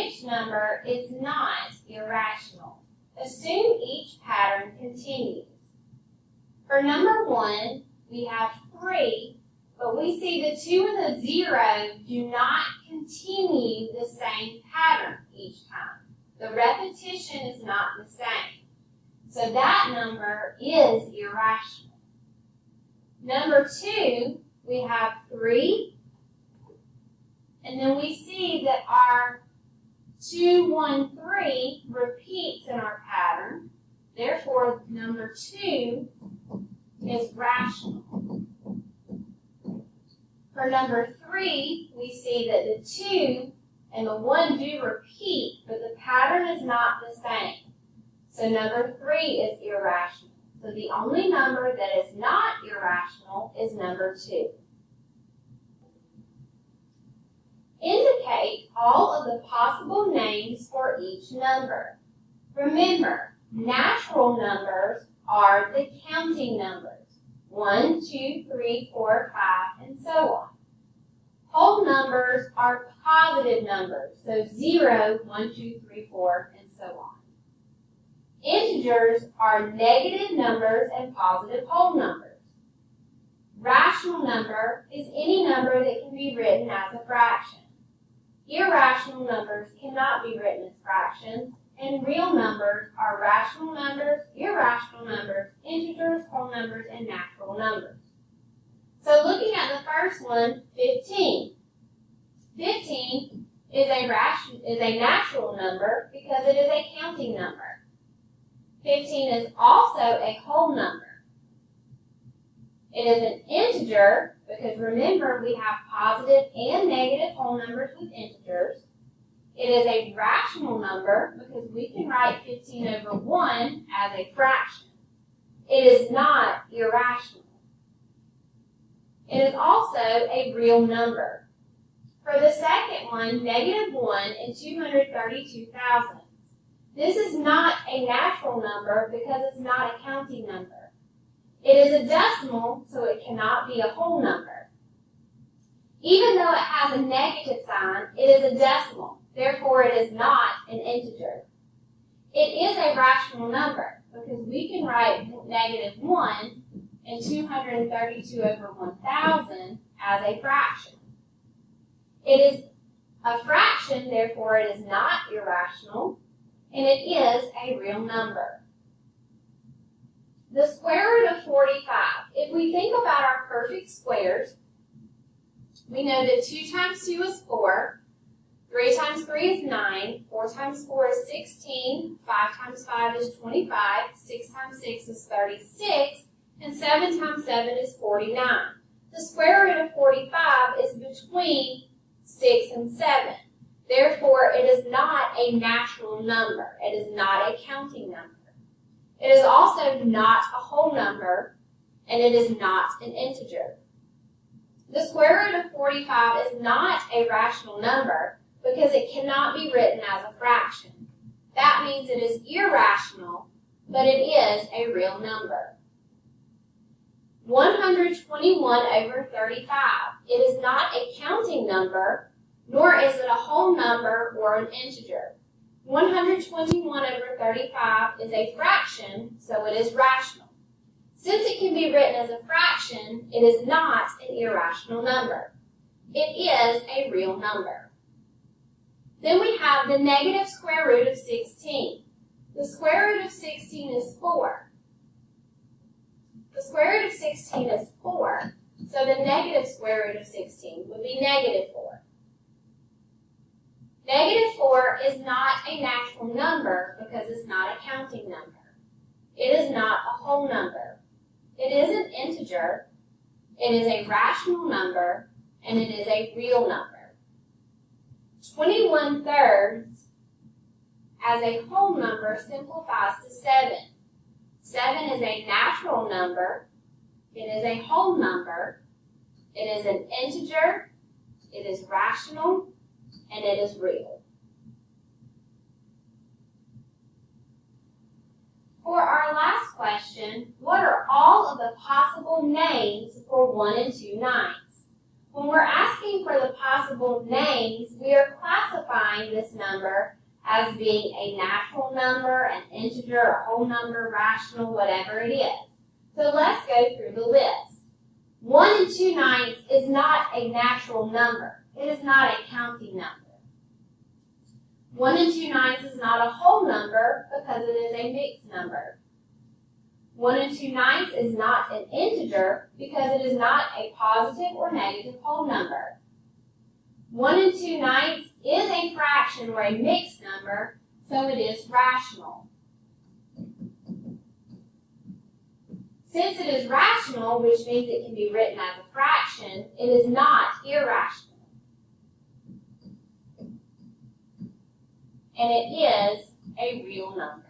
which number is not irrational? Assume each pattern continues. For number 1, we have 3, but we see the 2 and the 0 do not continue the same pattern each time. The repetition is not the same. So that number is irrational. Number 2, we have 3, and then we see that our 2, 1, 3 repeats in our pattern. Therefore, number 2 is rational. For number 3, we see that the 2 and the 1 do repeat, but the pattern is not the same. So number 3 is irrational. So the only number that is not irrational is number 2. Indicate all of the possible names for each number. Remember, natural numbers are the counting numbers. 1, 2, 3, 4, 5, and so on. Whole numbers are positive numbers, so 0, 1, 2, 3, 4, and so on. Integers are negative numbers and positive whole numbers. Rational number is any number that can be written as a fraction. Irrational numbers cannot be written as fractions, and real numbers are rational numbers, irrational numbers, integers, whole numbers, and natural numbers. So looking at the first one, 15. 15 is a natural number because it is a counting number. 15 is also a whole number. It is an integer because remember we have positive and negative whole numbers with integers. It is a rational number because we can write 15 over 1 as a fraction. It is not irrational. It is also a real number. For the second one, negative 1 and 232 thousandths. This is not a natural number because it's not a counting number. It is a decimal, so it cannot be a whole number. Even though it has a negative sign, it is a decimal. Therefore, it is not an integer. It is a rational number because we can write negative 1 and 232 over 1,000 as a fraction. It is a fraction, therefore it is not irrational, and it is a real number. The square root of 45. If we think about our perfect squares, we know that 2 times 2 is 4, 3 times 3 is 9, 4 times 4 is 16, 5 times 5 is 25, 6 times 6 is 36, and 7 times 7 is 49. The square root of 45 is between 6 and 7. Therefore, it is not a natural number. It is not a counting number. It is also not a whole number, and it is not an integer. The square root of 45 is not a rational number because it cannot be written as a fraction. That means it is irrational, but it is a real number. 121 over 35. It is not a counting number, nor is it a whole number or an integer. 121 over 35 is a fraction, so it is rational. Since it can be written as a fraction, it is not an irrational number. It is a real number. Then we have the negative square root of 16. The square root of 16 is 4. The square root of 16 is 4, so the negative square root of 16 would be negative 4. Negative 4 is not a natural number because it's not a counting number. It is not a whole number. It is an integer, it is a rational number, and it is a real number. 21 thirds as a whole number simplifies to 7. 7 is a natural number, it is a whole number, it is an integer, it is rational, and it is real. For our last question, what are all of the possible names for 1 and 2 9s? When we're asking for the possible names, we are classifying this number as being a natural number, an integer, a whole number, rational, whatever it is. So let's go through the list. 1 2/9 is not a natural number. It is not a counting number. 1 2/9 is not a whole number because it is a mixed number. 1 2/9 is not an integer because it is not a positive or negative whole number. 1 2/9 is a fraction or a mixed number, so it is rational. Since it is rational, which means it can be written as a fraction, it is not irrational. And it is a real number.